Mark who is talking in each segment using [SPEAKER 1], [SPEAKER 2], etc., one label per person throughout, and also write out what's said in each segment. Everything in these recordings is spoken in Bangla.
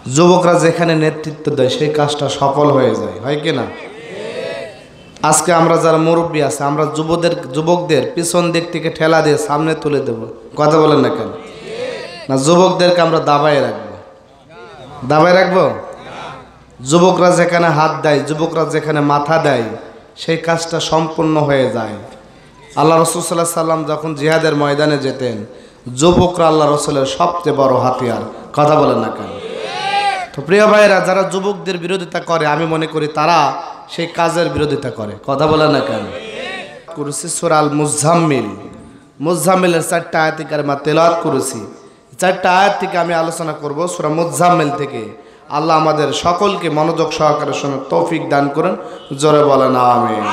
[SPEAKER 1] যুবকরা যেখানে নেতৃত্ব দেয় সেই কাজটা সফল হয়ে যায়, হয় কি না? আজকে আমরা যারা মুরব্বী আছে আমরা যুবকদের পিছন দিক থেকে ঠেলা দিয়ে সামনে তুলে দেব, কথা বলেন না কেন? না যুবকদেরকে আমরা দাবায় রাখবো? দাবায় রাখবো? যুবকরা যেখানে হাত দেয়, যুবকরা যেখানে মাথা দেয় সেই কাজটা সম্পূর্ণ হয়ে যায়। আল্লাহ রসুল সাল্লাল্লাহু আলাইহি সাল্লাম যখন জিহাদের ময়দানে যেতেন, যুবকরা আল্লাহ রসুলের সবচেয়ে বড় হাতিয়ার, কথা বলেন না কেন? তো প্রিয় ভাইয়েরা, যারা যুবকদের বিরোধিতা করে আমি মনে করি তারা সেই কাজের বিরোধিতা করে, কথা বলেন না কেন? করেছি সূরা আল মুজাম্মিল, মুজাম্মিলের 4টা আয়াত কারিমা তেলাওয়াত করেছি। 4টা আয়াত থেকে আমি আলোচনা করব সূরা মুজাম্মিল থেকে। আল্লাহ আমাদের সকলকে মনোযোগ সহকারে শোনার তৌফিক দান করুন, জোরে বলেন আমিন।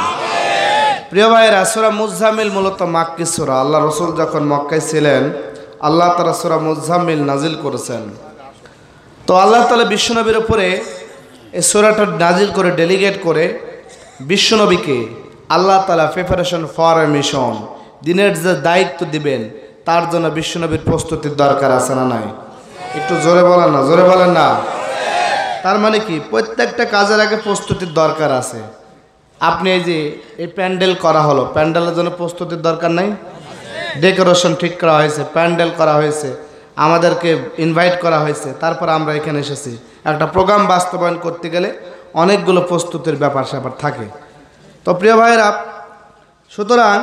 [SPEAKER 1] প্রিয় ভাইয়েরা, সূরা মুজাম্মিল মূলত মাক্কি সূরা। আল্লাহ রসুল যখন মক্কায় ছিলেন আল্লাহ তাআলা সূরা মুজাম্মিল নাজিল করেছেন। তো আল্লাহ তাআলা বিশ্বনবীর উপরে এই সূরাটা নাজিল করে ডেলিগেট করে বিশ্বনবীকে আল্লাহ তাআলা প্রিপারেশন ফর এ মিশন, দিনের যে দায়িত্ব দিবেন তার জন্য বিশ্বনবীর প্রস্তুতির দরকার আছে না নাই? একটু জোরে বলেন না, জোরে বলেন না। তার মানে কি, প্রত্যেকটা কাজের আগে প্রস্তুতির দরকার আছে। আপনি এই যে এই প্যান্ডেল করা হলো, প্যান্ডেলের জন্য প্রস্তুতির দরকার নাই? ডেকোরেশন ঠিক করা হয়েছে, প্যান্ডেল করা হয়েছে, আমাদেরকে ইনভাইট করা হয়েছে, তারপর আমরা এখানে এসেছি। একটা প্রোগ্রাম বাস্তবায়ন করতে গেলে অনেকগুলো প্রস্তুতির ব্যাপার স্যাপার থাকে। তো প্রিয় ভাইয়েরা, সুতরাং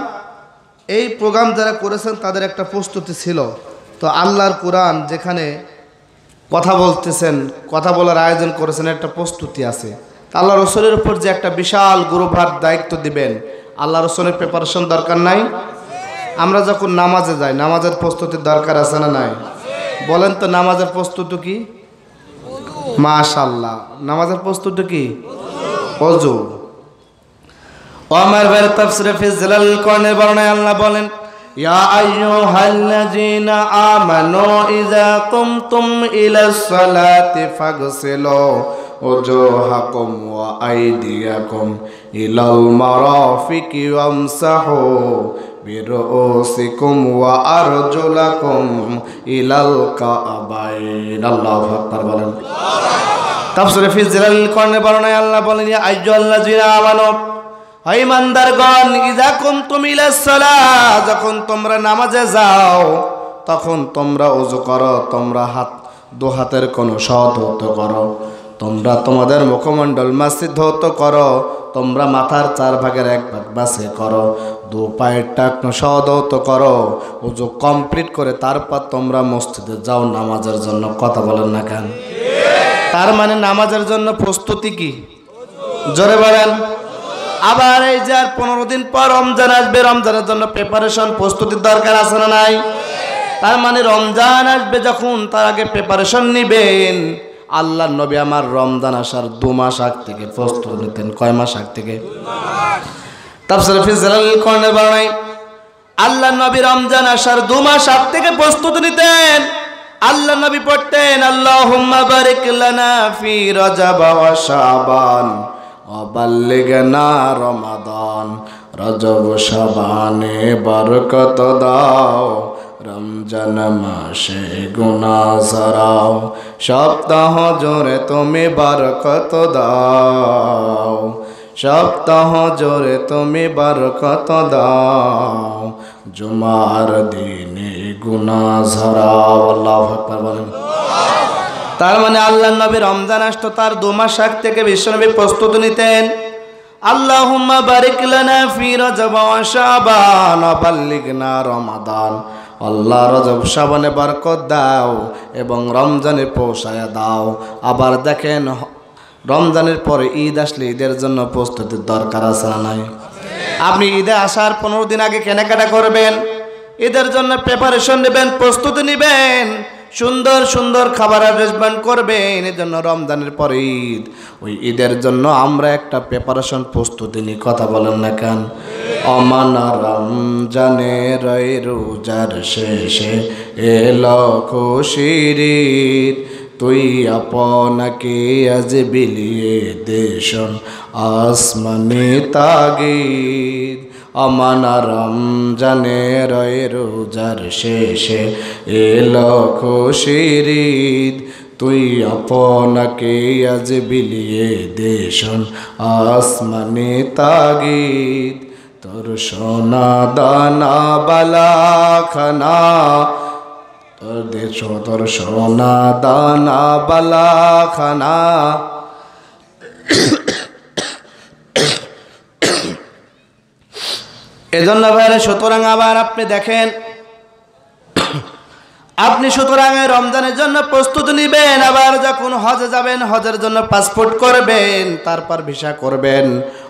[SPEAKER 1] এই প্রোগ্রাম যারা করেছেন তাদের একটা প্রস্তুতি ছিল। তো আল্লাহর কোরআন যেখানে কথা বলতেছেন, কথা বলার আয়োজন করেছেন, একটা প্রস্তুতি আছে। আল্লাহ রসুলের উপর যে একটা বিশাল গুরুভার দায়িত্ব দিবেন, আল্লাহ রসুলের প্রিপারেশন দরকার নাই? আমরা যখন নামাজে যাই, নামাজের প্রস্তুতির দরকার আছে না নাই? বলেন তো, নামাজের প্রস্তুতি কি? মাশাআল্লাহ, নামাজের প্রস্তুতি কি? ওযু। ওমর ভাইয়ের তাফসীরে ফি জিলাল কোরআনের বর্ণনায় আল্লাহ বলেন, ইয়া আইয়ুহাল্লাযীনা আমানু ইযা কুমতুম ইলাস সালাতি ফাগসিলু ওজুহাকুম ওয়া আইদিয়াকুম ইলাল মারাফিকি ওয়ামসাহু বিরুসিকুম ওয়া আরজুলাকুম ইলাল কাবাইন। আল্লাহু আকবার বলেন। তাফসীরে ফি জিলাল কোরআনের বর্ণনায় আল্লাহ বলেন, ইয়া আইয়ুহাল্লাযীনা আমানু, হে ইমানদারগণ, ইযা কুমতুম ইলাস সালাত, যখন তোমরা নামাজে যাও তখন তোমরা ওযু করো, তোমরা দু হাতের কোন সহধৌত করো, তোমরা তোমাদের মুখমণ্ডল মসজিদ ধৌত করো, তোমরা মাথার 4 ভাগের 1 ভাগ বাসে করো, 2 পায়ের টাকনো সহধৌত করো, ওযু কমপ্লিট করে তারপর তোমরা মসজিদে যাও নামাজের জন্য, কথা বলেন না কেন? তার মানে নামাজের জন্য প্রস্তুতি কি? জোরে বলেন। আবার এই যে আর 15 দিন পর রমজান আসবে, রমজানের জন্য প্রিপারেশন প্রস্তুতির দরকার আছে না নাই? তার মানে রমজান আসবে যখন, তার আগে প্রিপারেশন নেবেন। আল্লাহর নবী আমার রমজান আসার 2 মাস আগ থেকে প্রস্তুতি নিতেন। কয় মাস আগ থেকে? তাফসীর ফি জিলাল কোরআনের বর্ণনায় আল্লাহর নবী রমজান আসার 2 মাস আগ থেকে প্রস্তুতি নিতেন। আল্লাহর নবী পড়তেন, আল্লাহুম্মা বারিক লানা ফি রজব ওয়া শাবান অবাল্লিগনা রমাদান, রজব শাবানে বরকত দাও, রমজান মাসে গুনাহ ঝরাও, সপ্তাহ জোরে তুমি বরকত দাও, সপ্তাহ জোরে তুমি বরকত দাও, জুমার দিনে গুনাহ ঝরাও। আল্লাহু আকবার বলেন। তার মানে আল্লাহ নবী রমজান আসতো তার 2 মাস আগ থেকে বিশ্বনবী প্রস্তুতি নিতেন। আল্লাহুম্মা বারিক লানা ফি রজব ওয়া শাবান ওয়া বাল্লিগনা রমাদান, আল্লাহ রজব শাবানে বরকত দাও এবং রমজানে পৌঁছায়া দাও। আবার দেখেন, রমজানের পরে ঈদ আসলে ঈদের জন্য প্রস্তুতির দরকার আছে না নাই? আপনি ঈদে আসার 15 দিন আগে কেনাকাটা করবেন, ঈদের জন্য প্রিপারেশন নেবেন, প্রস্তুতি নেবেন, সুন্দর সুন্দর খাবার অ্যারেঞ্জমেন্ট করবেন। এই জন্য রমজানের পরে ঈদ, ওই ঈদের জন্য আমরা একটা প্রিপারেশন প্রস্তুতি নিই, কথা বলেন না কেন? অমানা রমজানের রোজার শেষে এলো খুশির ঈদ, তুই আপনাকে আজ বিলিয়ে দেশন আসমানে তাগিদ। অমানা রমজানের রোজার শেষে এলো খুশির ঈদ, তুই আপনাকে আজ বিলিয়ে দেশন আসমানে তাগিদ তোর সোনা দানা বালাখানা তোর দেশ তোর সোনা দানা বালাখানা এজন্য ভাইরা সুতরাং আবার আপনি দেখেন আপনি সুতরাং রমজানের জন্য প্রস্তুতি নেবেন, আবার যখন হজে যাবেন হজের জন্য পাসপোর্ট করবেন, তারপর ভিসা করবেন,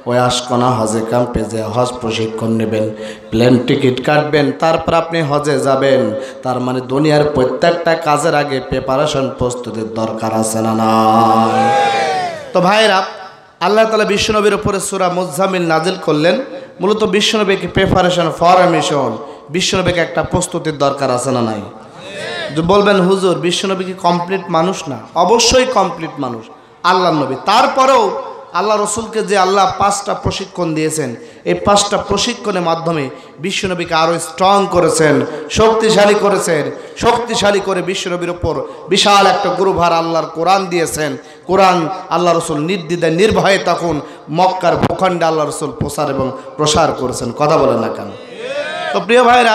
[SPEAKER 1] ওই আশকোনা হজে ক্যাম্পে যে হজ প্রশিক্ষণ নেবেন, প্লেন টিকিট কাটবেন, তারপর আপনি হজে যাবেন। তার মানে দুনিয়ার প্রত্যেকটা কাজের আগে প্রিপারেশন প্রস্তুতির দরকার আছে না নাই? তো ভাইরা আল্লাহ তাআলা বিশ্বনবীর উপরে সূরা মুজাম্মিল নাজিল করলেন, মূলত বিশ্বনবীকে প্রিপারেশন ফর এ মিশন, বিশ্বনবীকে একটা প্রস্তুতির দরকার আছে না নাই? বলবেন হুজুর বিশ্বনবী কি কমপ্লিট মানুষ না? অবশ্যই কমপ্লিট মানুষ আল্লাহর নবী। তারপরেও আল্লাহ রসুলকে যে আল্লাহ 5টা প্রশিক্ষণ দিয়েছেন, এই 5টা প্রশিক্ষণের মাধ্যমে বিশ্বনবীকে আরও স্ট্রং করেছেন, শক্তিশালী করেছেন। শক্তিশালী করে বিশ্বনবীর ওপর বিশাল একটা গুরুভার আল্লাহর কোরআন দিয়েছেন। কোরআন আল্লাহ রসুল নির্দ্বিধায় নির্ভয়ে তখন মক্কার ভূখণ্ডে আল্লাহ রসুল প্রচার এবং প্রসার করেছেন। কথা বলেন না কেন? তো প্রিয় ভাইরা,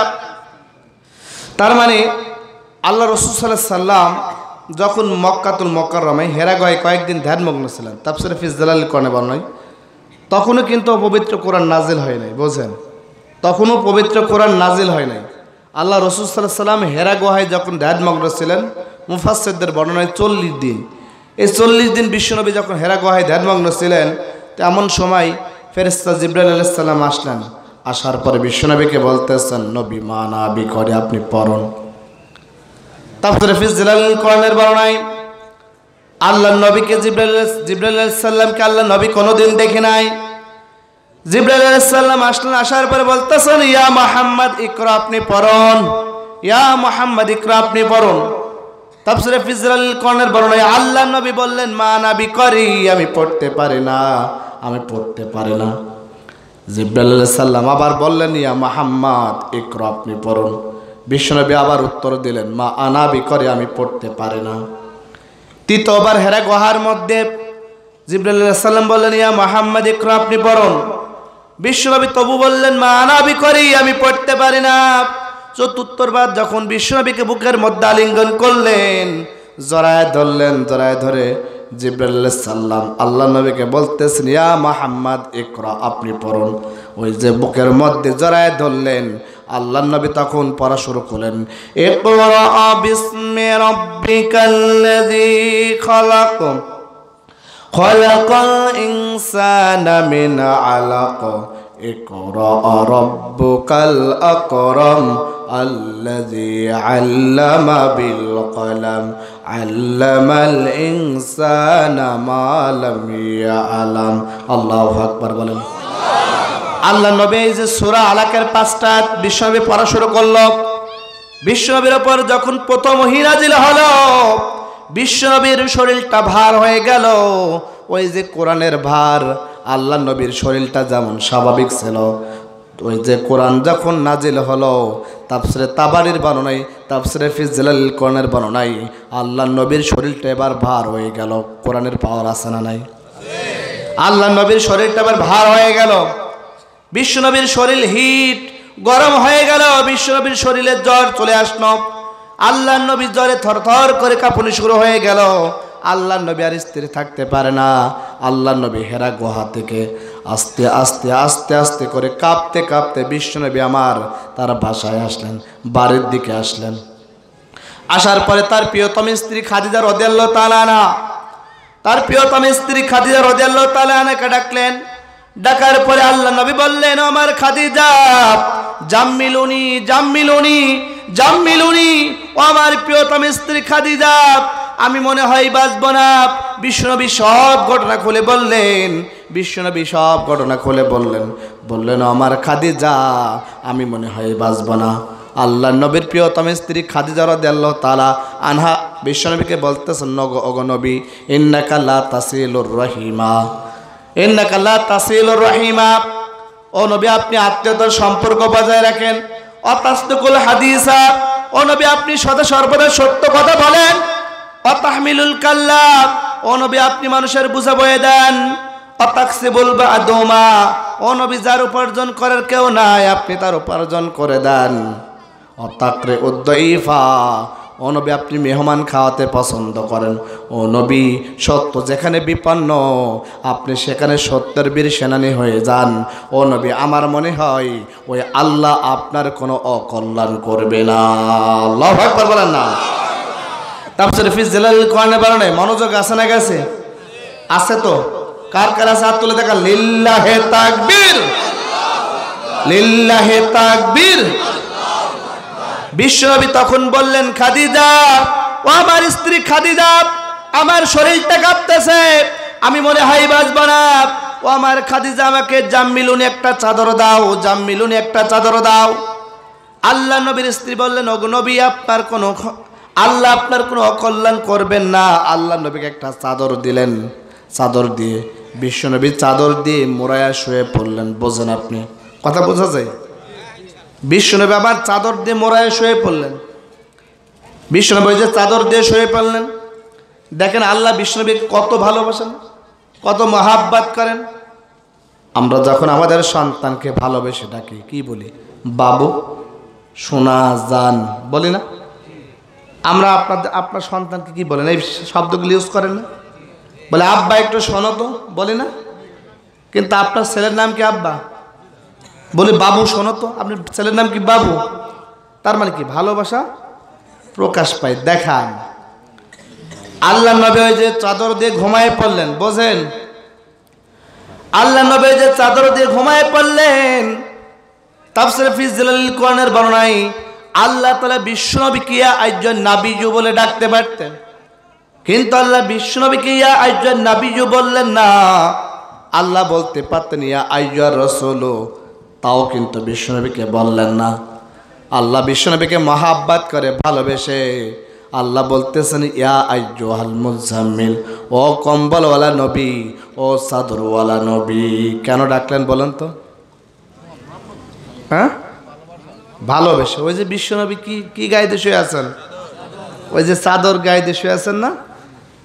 [SPEAKER 1] তার মানে আল্লাহ রসুল সাল্লাল্লাহু আলাইহি সাল্লাম যখন মক্কাতুল মুকাররমায় হেরাগয়ে কয়েকদিন ধ্যানমগ্ন ছিলেন, তাফসীরে ফি জিলালিল কোরআনে বর্ণনায়, তখনও কিন্তু পবিত্র কোরআন নাজিল হয় নাই। বোঝেন, তখনও পবিত্র কোরআন নাজিল হয় নাই। আল্লাহ রসুল সাল্লাল্লাহু আলাইহি সাল্লাম হেরা গুহায় যখন ধ্যানমগ্ন ছিলেন, মুফাসসিরদের বর্ণনায় 40 দিন, এই 40 দিন বিশ্বনবী যখন হেরা গুহায় ধ্যানমগ্ন ছিলেন, তেমন সময় ফেরেশতা জিবরাইল আলাইহিস সালাম আসলেন। আসার পরে বিশ্বনবীকে বলতেছেন, নবী মানাবি করে আপনি পড়ুন। তাফসীরে ফি জিলালিল কোরআনের বর্ণনায় আল্লাহর নবীকে জিবরাইল আলাইহিস সালামকে আল্লাহর নবী কোনোদিন দেখে নাই। জিবরাইল আলাইহিস সালাম আসলেন, আসার পরে বলতেছেন, ইয়া মুহাম্মদ ইকরা, আপনি পড়ুন। ইয়া মুহাম্মদ ইকরা, আপনি পড়ুন। তাফসীরে ফি জিলালিল কোরআনের বর্ণনায় আল্লাহর নবী বললেন, মা নাবি করি, আমি পড়তে পারি না, আমি পড়তে পারি না। জিবরাইল আলাইহিস সালাম আবার বললেন, ইয়া মুহাম্মদ ইকরা, আপনি পড়ুন। বিশ্বনবী আবার উত্তর দিলেন, মা আনাবি করে, আমি পড়তে পারি না। তৃতীয়বার হেরা গুহার মধ্যে জিবরাইল আলাইহিস সালাম বললেন, ইয়া মুহাম্মদ ইকরা, আপনি পড়ুন। বিশ্বনবী তবু বললেন, মা আনাবি করি, আমি পড়তে পারি না। চতুর্থবার যখন বিশ্বনবীকে বুকের মধ্যে আলিঙ্গন করলেন, জড়ায় ধরলেন, জড়ায় ধরে জিবরাইল আলাইহিস সালাম আল্লাহ নবীকে বলতেছেন, ইয়া মুহাম্মদ ইকরা, আপনি পড়ুন। ওই যে বুকের মধ্যে জড়ায় ধরলেন, আল্লাহ নবী তখন পড়া শুরু করলেন, ইকরা বিসমি রাব্বিকাল্লাযী খালাক, খালাকাল ইনসানা মিন আলাক, ইকরা রাব্বুকাল আকরাম, আল্লাযী আল্লামা বিল কলম, আল্লামাল ইনসানা মা লাম ইয়ালাম। আল্লাহু আকবার বলেন। আল্লাহ নবী এই যে সূরা আলাকের 5টা বিশ্বনবী পড়া শুরু করলো। বিশ্বনবীর ওপর যখন প্রথম ওহী নাযিল হলো, বিশ্বনবীর শরীরটা ভার হয়ে গেল। ওই যে কোরআনের ভার, আল্লাহ নবীর শরীরটা যেমন স্বাভাবিক ছিল, ওই যে কোরআন যখন নাজিল হলো, তাফসীরে তাবারির বর্ণনায়, তাফসীরে ফি জিলালিল কোরআনের বর্ণনায় আল্লাহ নবীর শরীরটা এবার ভার হয়ে গেল। কোরআনের পাওয়ার আছে না নাই? আল্লাহ নবীর শরীরটা এবার ভার হয়ে গেল। বিশ্বনবীর শরীর হিট গরম হয়ে গেল। বিশ্বনবীর শরীরে জ্বর চলে আসলো। আল্লাহ নবী জ্বরে থরথর করে কাঁপুনি শুরু হয়ে গেল। আল্লাহ নবী আর স্থির থাকতে পারে না। আল্লাহ নবী হেরা গুহা থেকে আস্তে আস্তে আস্তে আস্তে করে কাঁপতে কাঁপতে বিশ্বনবী আমার তার বাসায় আসলেন, বাড়ির দিকে আসলেন। আসার পরে তার প্রিয়তম স্ত্রী খাদিজা রাদিয়াল্লাহু তাআলা আনহা, তার প্রিয়তম স্ত্রী খাদিজা রাদিয়াল্লাহু তাআলা আনহাকে ডাকলেন। ডাকার পরে আল্লাহ নবী বললেন, আমার খাদিজা, জাম্মিলুনি জাম্মিলুনি জাম্মিলুনি, ও আমার প্রিয়তম স্ত্রী খাদিজা, আমি মনে হয় বাঁচব না। বিশ্বনবী সব ঘটনা খুলে বললেন। বিশ্বনবী সব ঘটনা খুলে বললেন, আমার খাদিজা, আমি মনে হয় বাঁচব না। আল্লাহ নবীর প্রিয়তম স্ত্রী খাদিজা রাদিয়াল্লাহু তাআলা আনহা বিশ্বনবীকে বলতেছেন, ওগো নবী, ইন্নাকা লা তাসিলুর রহিমা, ইন্নাকা লা তাসিলুর রহিমা, ও নবী আপনি আত্মীয়তার সম্পর্ক বজায় রাখেন। অতাসদিকুল হাদিসা, ও নবী আপনি সদা সর্বদা সত্য কথা বলেন। অতাহমিলুল কাল্লা, ও নবী আপনি মানুষের বোঝা বয়ে দেন। অতাকসিবুল বাদুমা, ও নবী যার উপার্জন করার কেউ নাই আপনি তার উপার্জন করে দেন। অতাকরে উদ্দইফা, ও নবী আপনি মেহমান খাওয়াতে পছন্দ করেন। ও নবী সত্য যেখানে বিপন্ন আপনি সেখানে সত্যের বীর সেনানী হয়ে যান। ও নবী আমার মনে হয় ওই আল্লাহ আপনার কোনো অকল্যাণ করবে না। আল্লাহু আকবার বলেন না। তাফসীর ফি জিলালিল কোরআনে বলেন মনোযোগ আছে না গেছে? আছে তো? কার কার আছে হাত তুলে দেখা। লিল্লাহে তাকবীর, লিল্লাহে তাকবীর। বিশ্বনবী তখন বললেন, খাদিজা, ও আমার স্ত্রী খাদিজা, আমার শরীরটা কাঁপতেছে, আমি মনে হয় বাঁচব না। ও আমার খাদিজা, আমাকে জাম্মিলুন একটা চাদর দাও, জাম্মিলুন একটা চাদর দাও। আল্লাহ নবীর স্ত্রী বললেন, ওগো নবী আল্লাহ আপনার কোনো অকল্যাণ করবেন না। আল্লাহ নবীকে একটা চাদর দিলেন। চাদর দিয়ে বিশ্বনবী চাদর দিয়ে মোড়ায়া শুয়ে পড়লেন। বোঝেন আপনি? কথা বোঝা যায়? বিশ্বনবী আবার চাদর দিয়ে মোড়ায় শুয়ে পড়লেন। বিশ্বনবী যে চাদর দিয়ে শুয়ে পড়লেন, দেখেন আল্লাহ বিশ্বনবী কত ভালোবাসেন, কত মহাব্বত করেন। আমরা যখন আমাদের সন্তানকে ভালোবেসে ডাকি কি বলি? বাবু, সোনা, জান বলি না? আমরা আপনার সন্তানকে কি বলেন? এই শব্দগুলি ইউজ করেন না? বলে আব্বা একটু শোনো তো, বলি না? কিন্তু আপনার ছেলের নাম কি আব্বা? বলে বাবু শোনো তো। আপনার ছেলের নাম কি বাবু? তার মানে কি? ভালোবাসা প্রকাশ পায়। দেখান আল্লাহ নবী ওই যে চাদর দিয়ে ঘুমায় পড়লেন। বোঝেন? আল্লাহ নবী যে চাদর দিয়ে ঘুমায় পড়লেন, তাফসীর ফি জিলালিল কোরআনের বর্ণনায় আল্লাহ তাআলা বিশ্বনবীকে ইয়া আইয়ুন নাবিয়্যু বলে ডাকতে পারতেন, কিন্তু আল্লাহ বিশ্বনবীকে ইয়া আইয়ুন নাবিয়্যু বললেন না। আল্লাহ বলতে পারতেন ইয়া আইয়ুর রাসূলু, তাও কিন্তু বিশ্বনবীকে বললেন না। আল্লাহ বিশ্বনবীকে মহাব্বত করে ভালোবেসে আল্লাহ বলতেছেন ইয়া আইয়ুহাল মুজাম্মিল, ও কম্বলওয়ালা নবী, ও চাদরওয়ালা নবী। কেন ডাকলেন বলেন তো? হ্যাঁ, ভালোবেসে। ওই যে বিশ্বনবী কি গায়ে দিয়ে শুয়ে আছেন? ওই যে চাদর গায়ে দিয়ে শুয়ে আছেন না?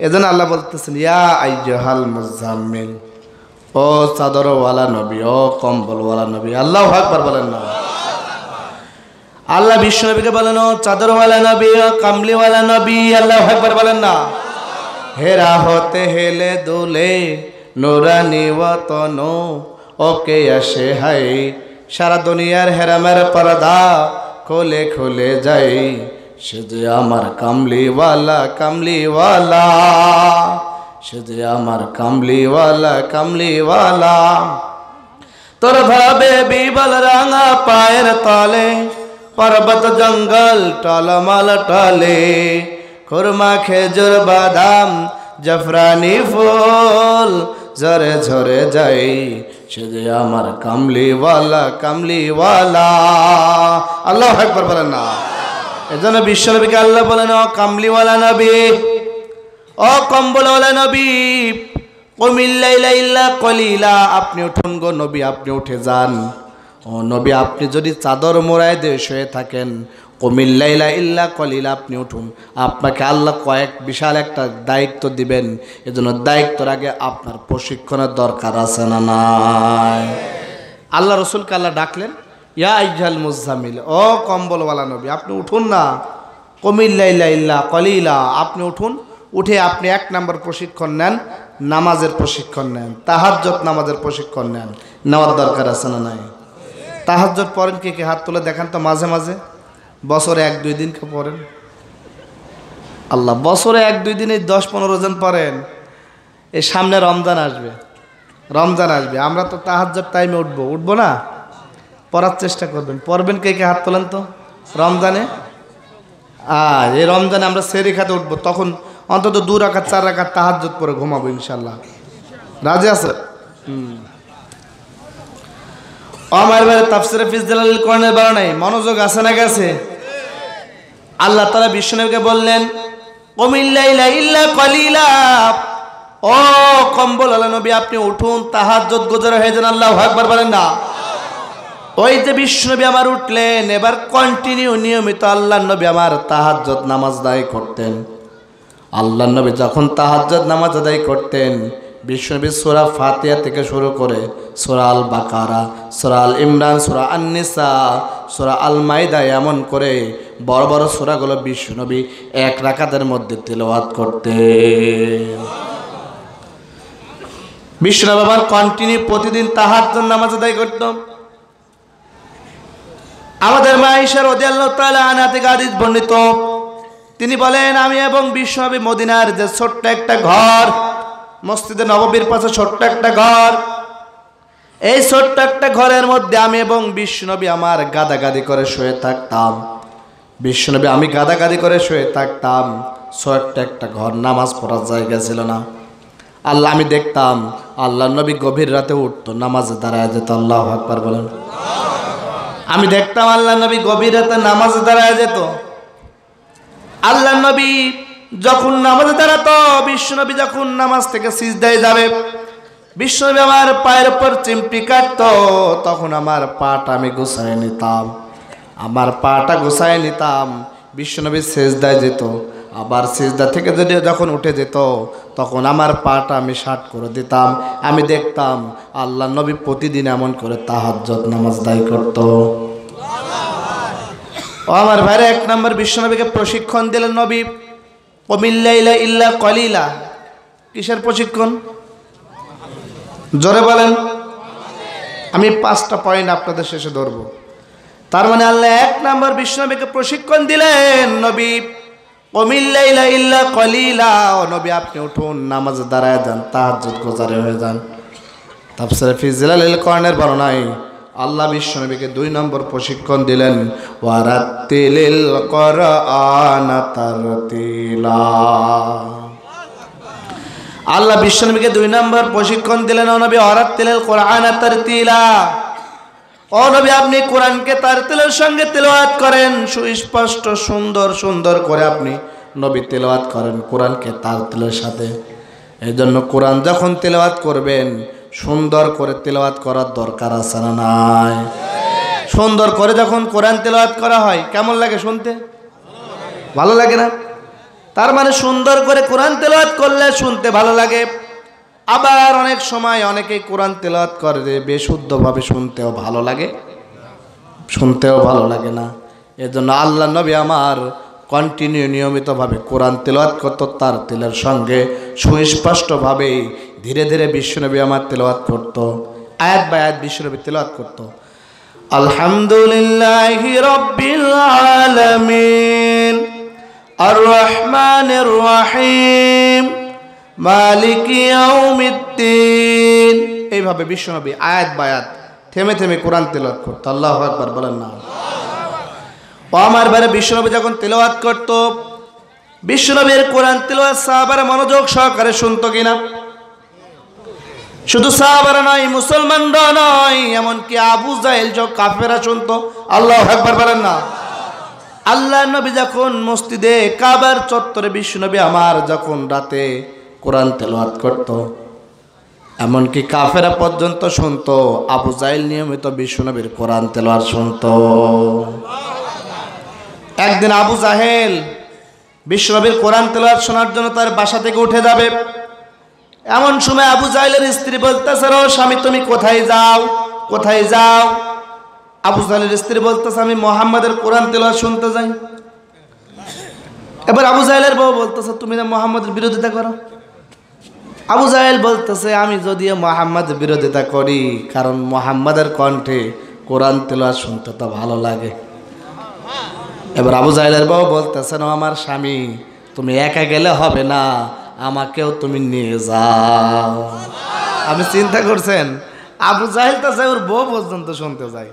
[SPEAKER 1] এজন্য আল্লাহ বলতেছেন ইয়া আইয়ুহাল মুজাম্মিল, ও চাদরওয়ালা নবী, ও কম্বলওয়ালা নবী। আল্লাহু আকবার বলেন না। আল্লাহ বিশ্বনবীকে বলেন ও চাদরওয়ালা নবী, ও কামলিওয়ালা নবী। আল্লাহু আকবার বলেন না। হেরা হতে হেলে দুলে নুরানি ওয়াতন, ওকে আসে হাই সারা দুনিয়ার হেরামের পর্দা খোলে খোলে যাই, সে যে আমার কামলিওয়ালা, কামলিওয়ালা, সে যে আমার কামলিওয়ালা, কামলিওয়ালা। তোর ভাবে বিবল রাঙা পায়ের তলে, পর্বত জঙ্গল টলমল টলে, খুরমা খেজুর বাদাম জাফরানি ফুল ঝরে ঝরে যাই, সে যে আমার কামলিওয়ালা, কামলিওয়ালা। আল্লাহু আকবার বলেন না। এজন্য বিশ্বনবীকে আল্লাহ বলেন ও কামলিওয়ালা নবী, ও কম্বলওয়ালা নবী, কুমিল লাইলা ইল্লা কলিলা। আপনি উঠুন গো নবী, আপনি উঠে যান। ও নবী আপনি যদি চাদর মোড়ায় দিয়ে শুয়ে থাকেন, কুমিল লাইলা ইল্লা কলিলা, আপনি উঠুন। আপনাকে আল্লাহ বিশাল একটা দায়িত্ব দিবেন। এজন্য দায়িত্বর আগে আপনার প্রশিক্ষণের দরকার আছে না নাই? আল্লাহ রসুলকে আল্লাহ ডাকলেন ইয়া আইয়ুহাল মুজাম্মিল, ও কম্বলওয়ালা নবী আপনি উঠুন না। কুমিল লাইলা ইল্লা কলিলা, আপনি উঠুন। উঠে আপনি 1 নম্বর প্রশিক্ষণ নেন, নামাজের প্রশিক্ষণ নেন, তাহাজ্জুদ নামাজের প্রশিক্ষণ নেন। নেওয়ার দরকার আছে না নাই? তাহাজ্জুদ পড়েন কে কে? হাত তুলে দেখান তো। মাঝে মাঝে বছরে 1-2 দিন পড়েন? আল্লাহ, বছরে 1-2 দিনে 10-15 জন পড়েন। এই সামনে রমজান আসবে, রমজান আসবে, আমরা তো তাহাজ্জুদ টাইমে উঠবো না? পড়ার চেষ্টা করবেন। পড়বেন কে কে? হাত তোলেন তো। রমজানে এই রমজানে আমরা সেহরি খাতে উঠবো, তখন অন্তত 2 রাকাত 4 রাকাত তাহাজ্জুদ পড়ে ঘুমাবো ইনশাল্লাহ। রাজি আছে? আমার বারে তাফসীরে ফি জিলালিল কোরআনের বর্ণনায় মনোযোগ আছে না গেছে? আল্লাহ তাআলা বিশ্বনবীকে বললেন কুমিল লাইলা ইল্লা কলিলা, ও কম্বলওয়ালা নবী আপনি উঠুন, তাহাজ্জুদ গুজার হয়ে যান। আল্লাহু আকবার বলেন না। ওই যে বিশ্বনবী আমার উঠলেন, এবার কন্টিনিউ নিয়মিত আল্লাহর নবী আমার তাহাজ্জুদ নামাজ আদায় করতেন। আল্লাহর নবী যখন তাহাজ্জুদ নামাজ আদায় করতেন, বিশ্বনবী সূরা ফাতিহা থেকে শুরু করে সূরা আল বাকারা, সূরা আল ইমরান, সূরা আন-নিসা, সূরা আল মাইদা, এমন করে বড় বড় সূরাগুলো বিশ্বনবী এক রাকাতের মধ্যে তিলাওয়াত করতেন। বিশ্বনবী আবার কন্টিনিউ প্রতিদিন তাহাজ্জুদ নামাজ আদায় করতেন। আমাদের মা আয়েশা রাদিয়াল্লাহু তাআলা আনহা থেকে হাদিস বর্ণিত, তিনি বলেন, আমি এবং বিশ্বনবী মদিনার যে ছোট্ট একটা ঘর, মসজিদে নববীর পাশে ছোট্ট একটা ঘর, এই ছোট্ট একটা ঘরের মধ্যে আমি এবং বিশ্বনবী আমার গাদাগাদি করে শুয়ে থাকতাম। বিশ্বনবী আমি গাদাগাদি করে শুয়ে থাকতাম। ছোট্ট একটা ঘর, নামাজ পড়ার জায়গা ছিল না। আল্লাহ আমি দেখতাম আল্লাহ নবী গভীর রাতে উঠতো, নামাজে দাঁড়ায় যেত। আল্লাহু আকবার বলেন। আমি দেখতাম আল্লাহ নবী গভীর রাতে নামাজে দাঁড়ায় যেত। আল্লাহ নবী যখন নামাজে দাঁড়াতো, বিশ্বনবী যখন নামাজ থেকে সিজদায় যাবে, বিশ্বনবী আমার পায়ের উপর চিমটি কাটতো, তখন আমার পাটা আমি গুছায় নিতাম। আমার পাটা গুছায় নিতাম, বিশ্বনবী সিজদায় যেত, আবার সিজদা থেকে যদি যখন উঠে যেত, তখন আমার পাটা আমি শার্ট করে দিতাম। আমি দেখতাম আল্লাহ নবী প্রতিদিন এমন করে তাহাজ্জুদ নামাজ আদায় করতো। ও আমার ভাইরা, এক নম্বর বিশ্বনবীকে প্রশিক্ষণ দিলেন নবী, কুমিল লাইলা ইল্লা কলিলা। কিসের প্রশিক্ষণ? জোরে বলেন। আমি 5টা পয়েন্ট আপনাদের শেষে ধরবো। তার মানে আল্লাহ এক নম্বর বিশ্বনবীকে প্রশিক্ষণ দিলেন, নবী কুমিল লাইলা ইল্লা কলিলা, ও নবী আপনি উঠুন, নামাজে দাঁড়ায় যান, তাহাজ্জুদ গুজারে হয়ে যান। তাফসীরে ফি জিলালিল কোরআনের বর্ণনায় আল্লাহ বিশ্বনবীকে 2 নম্বর প্রশিক্ষণ দিলেন, ওয়ারাতিলিল কোরআন তারতিলা। আল্লাহ বিশ্বনবীকে 2 নম্বর প্রশিক্ষণ দিলেন, ও নবী ওয়ারাতিলিল কোরআন তারতিলা, ও নবী আপনি কোরআনকে তারতিলের সঙ্গে তেলাওয়াত করেন, সুস্পষ্ট সুন্দর সুন্দর করে আপনি নবী তেলাওয়াত করেন কোরআনকে তারতিলের সাথে। এই জন্য কোরআন যখন তেলাওয়াত করবেন, সুন্দর করে তেলাওয়াত করার দরকার আছে না নাই? সুন্দর করে যখন কোরআন তেলাওয়াত করা হয়, কেমন লাগে শুনতে? ভালো লাগে না? তার মানে সুন্দর করে কোরআন তেলাওয়াত করলে শুনতে ভালো লাগে। আবার অনেক সময় অনেকেই কোরআন তেলাওয়াত করে বেশুদ্ধভাবে, শুনতেও ভালো লাগে, শুনতেও ভালো লাগে না। এজন্য আল্লাহ নবী আমার কন্টিনিউ নিয়মিতভাবে কোরআন তেলাওয়াত করত, তার তেলের সঙ্গে সুস্পষ্টভাবে ধীরে ধীরে বিশ্বনবী আমার তেলাওয়াত করত, আয়াত বাই আয়াত বিশ্বনবী তেলাওয়াত করত। আলহামদুলিল্লাহি রাব্বিল আলামিন আর রহমানির রহিম মালিকি ইয়াউমিদ্দিন, এইভাবে বিশ্বনবী আয়াত বাই আয়াত থেমে থেমে কোরআন তেলাওয়াত করত। আল্লাহু আকবার বলেন না? ও আমার ভাইরা, বিশ্বনবী যখন তেলাওয়াত করত, বিশ্বনবীর কোরআন তেলাওয়াত সাহাবারা মনোযোগ সহকারে শুনতো কিনা? শুধু সাহাবারা নয়, মুসলমানরা নয়, এমনকি আবু জাহেল যে কাফেরা শুনতো। আল্লাহু আকবার বলেন না? আল্লাহ নবী যখন মসজিদে কাবার চত্বরে বিশ্বনবী আমার যখন রাতে কোরআন তেলাওয়াত করত, এমনকি কাফেরা পর্যন্ত শুনতো। আবু জাহেল নিয়মিত বিশ্বনবীর কোরআন তেলাওয়াত শুনতো। একদিন আবু জাহেল বিশ্বনবীর কোরআন তেলাওয়াত শোনার জন্য তার বাসা থেকে উঠে যাবে। এমন সময় আবু জাহেলের স্ত্রী বলতেছে, ও স্বামী তুমি কোথায় যাও, কোথায় যাও? আবু জাহেলের স্ত্রী বলতেছে, আমি মুহাম্মাদের কোরআন তেলাওয়াত শুনতে যাই। এবার আবু জাহেলের বউ বলতেছে, তুমি না মুহাম্মাদের বিরোধিতা করো। আবু জাহেল বলতেছে, আমি যদিও মুহাম্মাদের বিরোধিতা করি, কারণ মুহাম্মাদের কণ্ঠে কোরআন তেলাওয়াত শুনতে তো ভালো লাগে। এবার আবু জাহেলের বউ বলতেছেন, আমার স্বামী তুমি একা গেলে হবে না, আমাকেও তুমি নিয়ে যাও। আপনি চিন্তা করছেন, আবু জাহেল তো ওর বউ পর্যন্ত শুনতে যায়।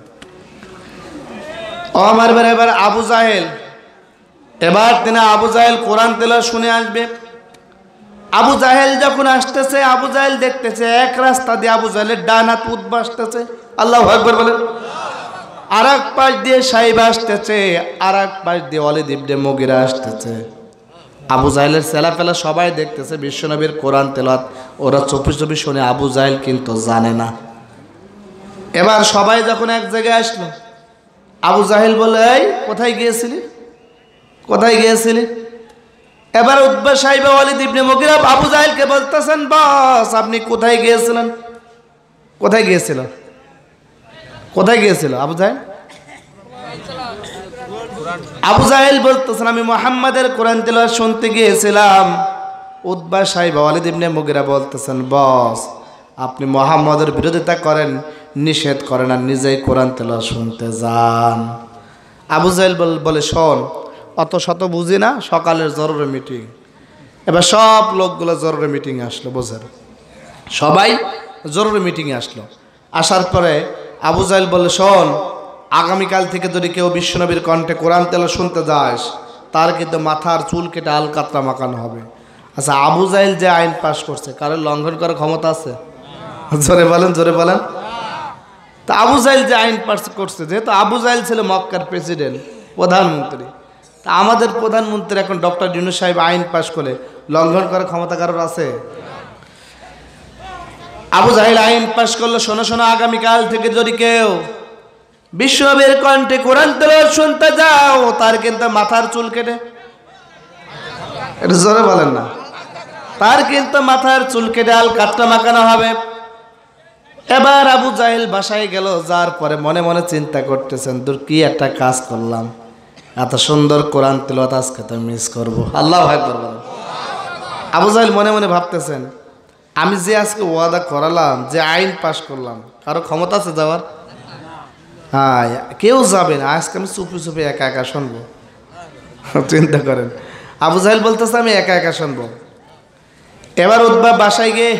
[SPEAKER 1] ও আমার ভাই, এবার আবু জাহেল, এবার তিনি আবু জাহেল কোরআন তেলাওয়াত শুনে আসবে। আবু জাহেল যখন আসতেছে, আবু জাহেল দেখতেছে এক রাস্তা দিয়ে আবু জাহেলের ডান হাত উৎবা আসতেছে। আল্লাহু আকবার বলেন। আর এক পাশ দিয়ে সাইবা আসতেছে, আর এক পাশ দিয়ে ওয়ালিদ ইবনে মুগিরা আসতেছে। আবু জাহেলের ছেলেপেলা সবাই দেখতেছে বিশ্বনবীর কোরআন তেলাওয়াত, ওরা চুপি চুপি শুনে, আবু জাহেল কিন্তু জানে না। এবার সবাই যখন এক জায়গায় আসলো, আবু জাহেল বলে, এই কোথায় গিয়েছিলি, কোথায় গিয়েছিলি? এবার উতবা সাইবা ওয়ালিদ ইবনে মুগিরা আবু জাহেলকে বলতেছেন, বস আপনি কোথায় গিয়েছিলেন? কোথায় গিয়েছিল? কোথায় গিয়েছিল আবু জাহেল? আবু জাহেল বলতেছেন, আমি মুহাম্মাদের কোরআন তেলাওয়াত শুনতে গিয়েছিলাম। উতবা সাইবা ওয়ালিদ ইবনে মুগিরা বলতেছেন, বস আপনি মুহাম্মাদের বিরোধিতা করেন, নিষেধ করেন আর নিজেই কোরআন তেলাওয়াত শুনতে যান। আবু জাহেল বলে, শোন অত শত বুঝি না, সকালের জরুরি মিটিং। এবার সব লোকগুলো জরুরি মিটিংয়ে আসলো, বোঝেন সবাই জরুরি মিটিংয়ে আসলো। আসার পরে আবু জাহেল বলে, শোন আগামীকাল থেকে যদি কেউ বিশ্বনবীর কণ্ঠে কোরআন তেলাওয়াত শুনতে যাস, তার কিন্তু মাথার চুল কেটে আলকাতরা মাখানো হবে। আচ্ছা আবু জাহেল যে আইন পাশ করছে, কারোর লঙ্ঘন করার ক্ষমতা আছে? জোরে বলেন, জোরে বলেন। তা আবু জাহেল যে আইন পাশ করছে, যেহেতু আবু জাহেল ছিল মক্কার প্রেসিডেন্ট, প্রধানমন্ত্রী, তা আমাদের প্রধানমন্ত্রী এখন ডক্টর ইউনূস সাহেব আইন পাশ করে লঙ্ঘন করার ক্ষমতা কারোর আছে? আবু জাহেল আইন পাশ করলো, শোনো শোনো আগামীকাল থেকে যদি কেউ বিশ্বনবীর কণ্ঠে কোরআন তেলাওয়াত শুনতে যাও, তার কিন্তু মাথার চুল কেটে, এটা জোরে বলেন না, তার কিন্তু মাথার চুল কেটে আলকাতরা মাখানো হবে। এবার আবু জাহেল বাসায় গেল, যার পরে মনে মনে চিন্তা করতেছেন, দূর কি একটা কাজ করলাম, এত সুন্দর কোরআন তেলাওয়াত আজকে তো মিস করবো। আল্লাহু আকবার বলেন। আবু জাহেল মনে মনে ভাবতেছেন, আমি যে আজকে ওয়াদা করালাম, যে আইন পাশ করলাম, কারো ক্ষমতা আছে যাওয়ার? হ্যাঁ, কেউ যাবে না, আজকে আমি চুপি চুপি একা একা শুনবো। চিন্তা করেন, আবু জাহেল বলতেছে আমি একা একা শুনবো। এবার উতবা বাসায় গিয়ে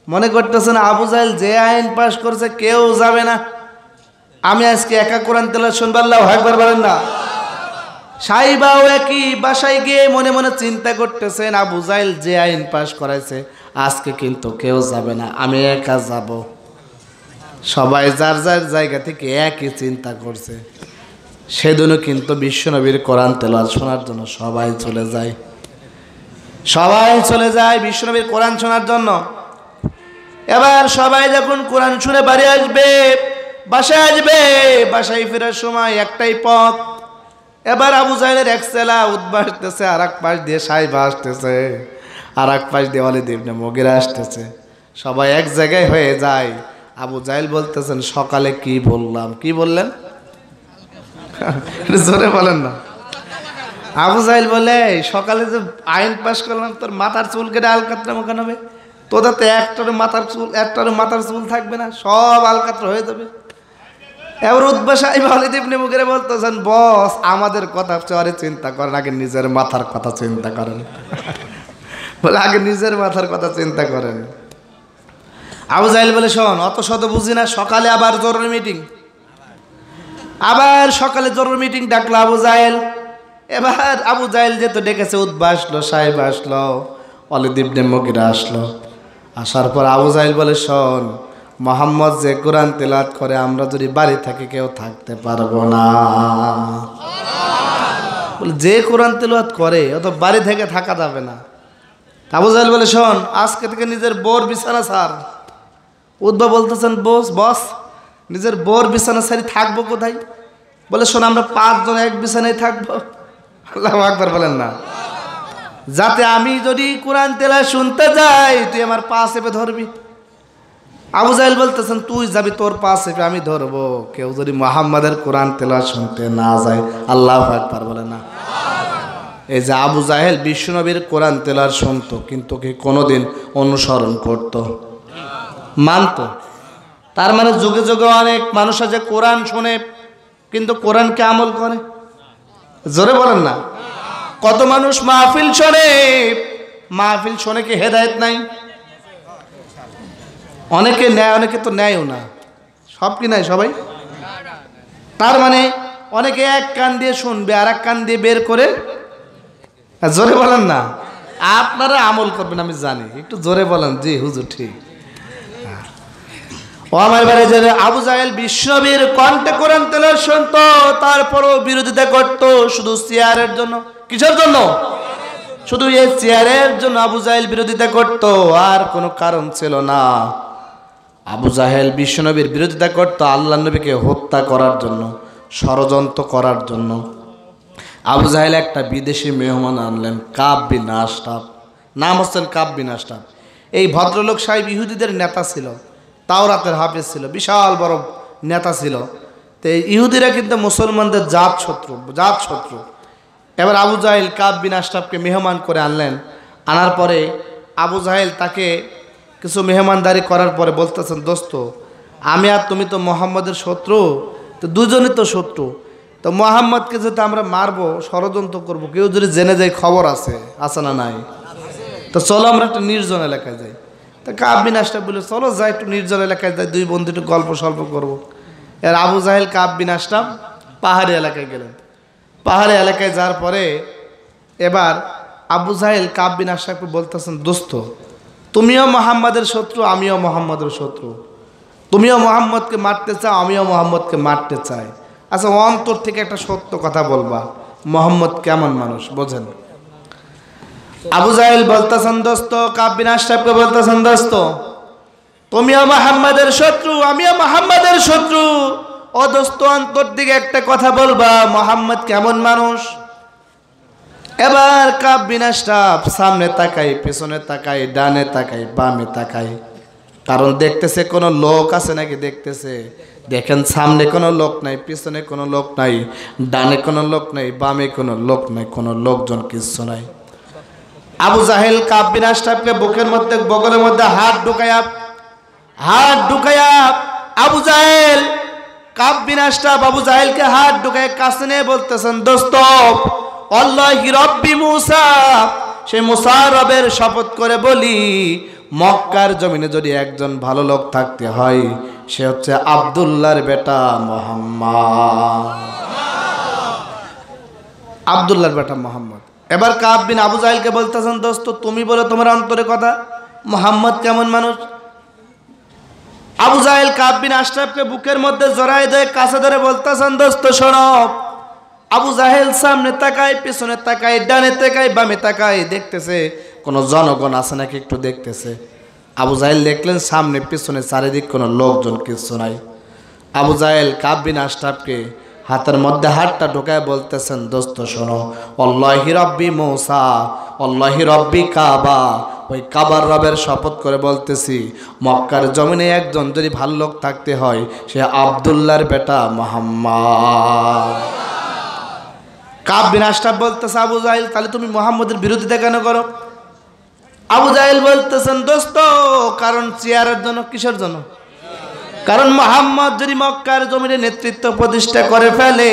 [SPEAKER 1] মনে করতেছেন, আবু জাহেল যে আইন পাশ করছে কেউ যাবে না, আমি আজকে একা কোরআন তেলাওয়াত শুনবো। আল্লাহু আকবার বলেন না। সাইবাও একই বাসায় গিয়ে মনে মনে চিন্তা করতেছেন, আবু জাহেল যে আইন পাশ করাইছে আজকে কিন্তু কেউ যাবে না, আমি একা যাব। সবাই যার যার জায়গা থেকে একই চিন্তা করছে। সেদিনও কিন্তু বিশ্বনবীর কোরআন তেলাওয়াত শোনার জন্য সবাই চলে যায়, সবাই চলে যায় বিশ্বনবীর কোরআন শোনার জন্য। এবার সবাই যখন কোরআন শুনে বাড়ি আসবে, বাসায় আসবে, বাসায় ফেরার সময় একটাই পথ। এবার আবু জাহেলের এক চেলা উতবা আসতেছে, আর এক পাশ দিয়ে সাইবা আসতেছে, আর এক পাশ দিয়ে ওয়ালিদ ইবনে মুগিরা আসতেছে, সবাই এক জায়গায় হয়ে যায়। আবু জাহেল বলতেছেন, সকালে কি বললাম? কি বললেন? জোরে বলেন না। আবু জাহেল বলে, সকালে যে আইন পাশ করলাম, তোর মাথার চুল কেটে আলকাতরা মাখানো হবে, তোদের তো একটারও মাথার চুল থাকবে না, সব আলকাতরা হয়ে যাবে। এবার উতবা সাইবা ওয়ালিদ ইবনে মুগিরা বলতেছেন, বস আমাদের কথা চরে চিন্তা করেন, আগে নিজের মাথার কথা চিন্তা করেন। বলে আগে নিজের মাথার কথা চিন্তা করেন। আবু জাহেল বলে, শোন অত শত বুঝি না, সকালে আবার জরুরি মিটিং, আবার সকালে জরুরি মিটিং ডাকলো আবু জাহেল। এবার আবু জাহেল যেহেতু ডেকেছে, উতবা আসলো, সাহেব আসলো, ওয়ালিদ ইবনে মুগিরা আসলো। আসার পর আবু জাহেল বলে, শোন মুহাম্মদ যে কোরআন তেলাওয়াত করে, আমরা যদি বাড়ি থাকি কেউ থাকতে পারবো না। বলে যে কোরআন তেলাওয়াত করে ও তো বাড়ি থেকে থাকা যাবে না। আবু জাহেল বলে, শোন আজকে থেকে নিজের বোর বিছানা ছাড়। উতবা বলতেছেন, বস নিজের বোর বিছানা ছাড়ি থাকবো কোথায়? বলে, শোন আমরা 5 জন এক বিছানায় থাকবো। আল্লাহু আকবার বলেন না। যাতে আমি যদি কোরআন তেলাওয়াত শুনতে যাই, তুই আমার পা চেপে ধরবি। আবু জাহেল বলতেছেন, তুই যাবি, তোর পা চেপে আমি ধরবো। কেউ যদি মুহাম্মাদের কোরআন তেলাওয়াত শুনতে না যায়, আল্লাহু আকবার বলেন না। এই যে আবু জাহেল বিশ্বনবীর কোরআন তেলাওয়াত শুনতো, কিন্তু কি কোনোদিন অনুসরণ করত, মানত? তার মানে যুগে যুগে অনেক মানুষ আছে কোরআন শোনে কিন্তু কোরআনকে আমল করে। জোরে বলেন না। কত মানুষ মাহফিল শোনে কি হেদায়েত নাই? অনেকে নেয়, অনেকে তো নেয়ও না। সব কি নাই? সবাই। তার মানে অনেকে এক কান দিয়ে শুনবে আর এক কান দিয়ে বের করে, জোরে বলেন না। আপনারা আমল করবেন আমি জানি, একটু জোরে বলেন। জি হুজুর ঠিক। ও আমার বাড়ি যে আবু জাহেল বিশ্বনবীর কণ্ঠে কোরআন তেলাওয়াত শুনতো, তারপরও বিরোধিতা করত শুধু চেয়ারের জন্য। কিসের জন্য? শুধু এই চেয়ারের জন্য আবু জাহেল বিরোধিতা করত, আর কোনো কারণ ছিল না। আবু জাহেল বিশ্বনবীর বিরোধিতা করত আল্লাহর নবীকে হত্যা করার জন্য, ষড়যন্ত্র করার জন্য। আবু জাহেল একটা বিদেশি মেহমান আনলেন, কাব বিন আশরাফ, নাম হচ্ছেন কাব বিন আশরাফ। এই ভদ্রলোক সাহেব ইহুদিদের নেতা ছিল, তাওরাতের হাফেজ ছিল, বিশাল বড় নেতা ছিল। তো এই ইহুদিরা কিন্তু মুসলমানদের জাত শত্রু। এবার আবু জাহেল কাব বিন আশরাফকে মেহমান করে আনলেন। আনার পরে আবু জাহেল তাকে কিছু মেহমানদারি করার পরে বলতেছেন, দোস্ত আমি আর তুমি তো মোহাম্মদের শত্রু, তো দুজনই তো শত্রু, তো মোহাম্মদকে যদি আমরা মারবো, ষড়যন্ত্র করবো, কেউ যদি জেনে যায় খবর আছে না নাই, তো চলো আমরা একটা নির্জন এলাকায় যাই। তা কাব বিন আশরাফ বলে, চলো যাই একটু নির্জন এলাকায় যাই, দুই বন্ধু একটু গল্প সল্প করবো। এর আবু জাহেল কাব বিন আশরাফ পাহাড়ি এলাকায় গেলেন। পাহাড়ি এলাকায় যাওয়ার পরে এবার আবু জাহেল কাব বিন আশরাফকে বলতেছেন, দোস্ত তুমিও মোহাম্মদের শত্রু, আমিও মোহাম্মদের শত্রু, তুমিও মোহাম্মদকে মারতে চাও, আমিও মোহাম্মদকে মারতে চাই। আচ্ছা অন্তর থেকে একটা সত্য কথা বলবা, মোহাম্মদ কেমন মানুষ বোঝেন? আবু জাহেল বলতেছেন, দোস্ত কাব বিন আশরাফকে বলতেছেন, দোস্ত তুমিও মোহাম্মদের শত্রু, আমিও মোহাম্মদের শত্রু, ও দোস্ত অন্তর দিকে একটা কথা বলবা, মোহাম্মদ কেমন মানুষ? এবার কাব বিন আশরাফ সামনে তাকাই, পেছনে তাকাই, ডানে তাকাই, বামে তাকাই, কারণ দেখতেছে কোনো লোক আছে নাকি। দেখতেছে, দেখেন সামনে কোনো লোক নাই, পিছনে কোনো লোক নাই, ডানে কোনো লোক নাই, বামে কোনো লোক নাই, কোনো লোকজন কিছু নাই। আবু জাহেল কাব বিন আশরাফকে বুকের মধ্যে, বগলের মধ্যে হাত ঢুকায়া আবু জাহেল কাব বিন আশরাফ আবু জাহেলকে হাত ঢুকায় কাছে নিয়ে বলতেছেন, দোস্ত আল্লাহি রব্বি মুসা, সে মুসা রবের শপথ করে বলি, মক্কার জমিনে যদি একজন ভালো লোক থাকতে হয়, সে হচ্ছে আব্দুল্লাহর বেটা মুহাম্মদ, আব্দুল্লাহর বেটা মুহাম্মদ। এবার কাব বিন আবু জাহেলকে বলতেছেন, দোস্ত তুমি বলো তোমার অন্তরে কথা, মুহাম্মদ কেমন মানুষ? আবু জাহেল কাব বিন আশরাফকে বুকের মধ্যে জড়ায় দিয়ে কাছে ধরে বলতেছেন, দোস্ত শোনো। আবু জাহেল সামনে তাকায়, পিছনে তাকায়, ডানে তাকায়, বামে তাকায়, দেখতেছে কোনো জনগণ আছে নাকি একটু দেখতেছে। আবু জাহেল দেখলেন সামনে পিছনে চারিদিক কোনো লোকজন কিছু নাই। আবু জাহেল কাব বিন আশরাফকে হাতের মধ্যে হাতটা ঢোকায় বলতেছেন, দোস্ত শোনো, আল্লাহি রব্বি মুসা, আল্লাহি রব্বি কাবা, ওই কাবার রবের শপথ করে বলতেছি, মক্কার জমিনে একজন যদি ভালো লোক থাকতে হয়, সে আব্দুল্লাহর বেটা মুহাম্মদ। কাব বিন আশরাফ বলতেছে, আবু জাহেল তাহলে তুমি মুহাম্মদের বিরোধিতা কেন করো? আবু জাহেল বলতেছেন, দোস্ত কারণ চেয়ারের জন্য। কিসের জন্য? কারণ মুহাম্মদ যদি মক্কার জমিনে নেতৃত্ব প্রতিষ্ঠা করে ফেলে,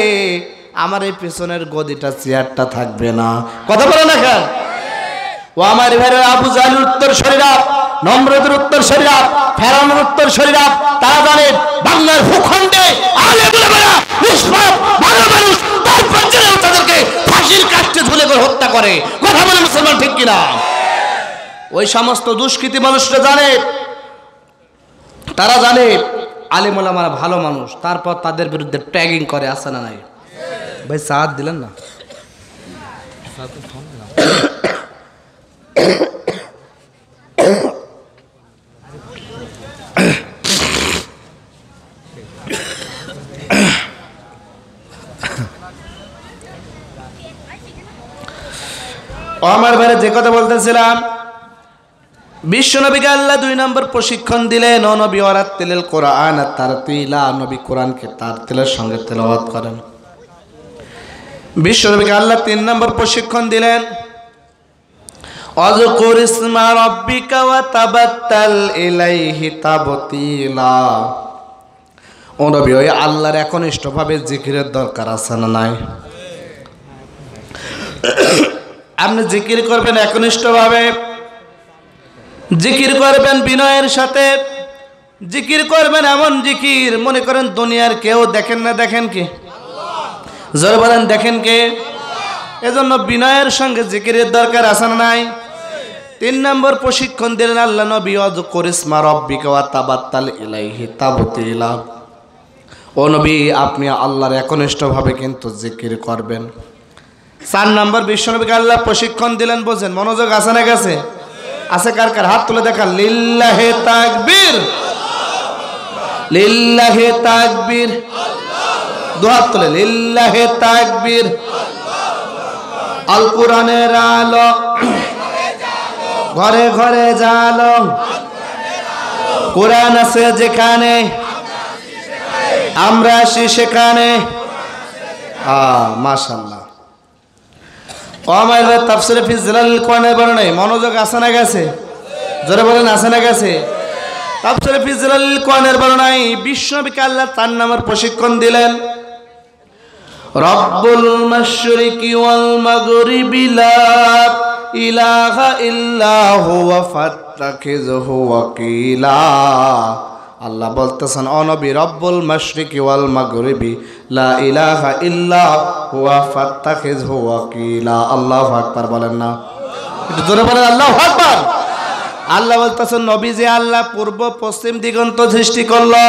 [SPEAKER 1] আমার এই পেছনের গদিটা, চেয়ারটা থাকবে না। কথা বলে না কেন? ও আমার ভাইরা, আবু জাহেলের উত্তর শরীরা, নমরুদের উত্তর শরীরা, ফেরাউনের উত্তর শরীরা, তারা জানেন বাংলার ভূখণ্ডে আলেমুলামারা নিষ্পাপ ভালো মানুষ তারপর জেনেও তাদেরকে ফাঁসির কাস্টে ঝুলে করে হত্যা করে। কথা বলে মুসলমান ঠিক কিনা? ওই সমস্ত দুষ্কৃতী মানুষরা জানে, তারা জানে আলেমুলামারা ভালো মানুষ, তারপর তাদের বিরুদ্ধে ট্যাগিং করে। আছে না নাই? ভাই সাথ দিলেন না? আমার ভাইরা যে কথা বলতেছিলাম, বিশ্বনবীকে আল্লাহ 2 নম্বর প্রশিক্ষণ দিলেন, ও নবী ওয়ারাত্তিলিল কোরআন তারতিলা, নবী কোরআনকে তারতিলের সঙ্গে তেলাওয়াত করেন। বিশ্বনবীকে আল্লাহ 3 নম্বর প্রশিক্ষণ দিলেন, আযকুর ইসমা রাব্বিকা ওয়া তাবাত্তাল ইলাইহি তাবতিলা। ও নবী ওই আল্লাহর একনিষ্ঠভাবে জিকিরের দরকার আছে না নাই? আপনি জিকির করবেন একনিষ্ঠভাবে, জিকির করবেন বিনয়ের সাথে, জিকির করবেন এমন জিকির মনে করেন দুনিয়ার কেউ দেখেন না। দেখেন কে? জোরে বলেন, দেখেন কে? এজন্য বিনয়ের সঙ্গে জিকিরের দরকার আছে না নাই? 3 নম্বর প্রশিক্ষণ দিলেন আল্লাহ নবী, আযকুর ইসমা রাব্বিকা ওয়া তাবাত্তাল ইলাইহি তাবতিলা। ও নবী আপনি আল্লাহর একনিষ্ঠভাবে কিন্তু জিকির করবেন। 4 নম্বর বিশ্বনবীকে আল্লাহ প্রশিক্ষণ দিলেন, বোঝেন মনোযোগ আছে না গেছে? আছে কার কার? হাত তুলে দেখা। লিল্লাহি তাকবীর, লিল্লাহি তাকবীর, দু হাত তুলে লিল্লাহি তাকবীর। আল কোরআনের আলো ঘরে ঘরে জালো, কোরআন আছে যেখানে আমরা আসি সেখানে। মাশাআল্লাহ। আমার তাফসীরে ফি জিলালিল কোরআনের বর্ণনায় মনোযোগ আছে না গেছে? জোরে বলেন আছে না গেছে? তাফসীরে ফি জিলালিল কোরআনের বর্ণনায় বিশ্বনবীকে আল্লাহ তার নামের প্রশিক্ষণ দিলেন। রব্বুল মাশরিকি ওয়াল মাগরিবি লা ইলাহা ইল্লা হুয়া ফাত্তাখিযহু ওয়াকিলা। আল্লাহ বলতেছেন, ও নবী, রব্বুল মাশরিকি ওয়াল মাগরিবি লা ইলাহা ইল্লা হুয়া ফাত্তাখিযহু ওয়াকিলা। আল্লাহু আকবার বলেন না? একটু জোরে বলেন আল্লাহু আকবার। আল্লাহ বলতেছেন, নবী যে আল্লাহ পূর্ব পশ্চিম দিগন্ত সৃষ্টি করলো,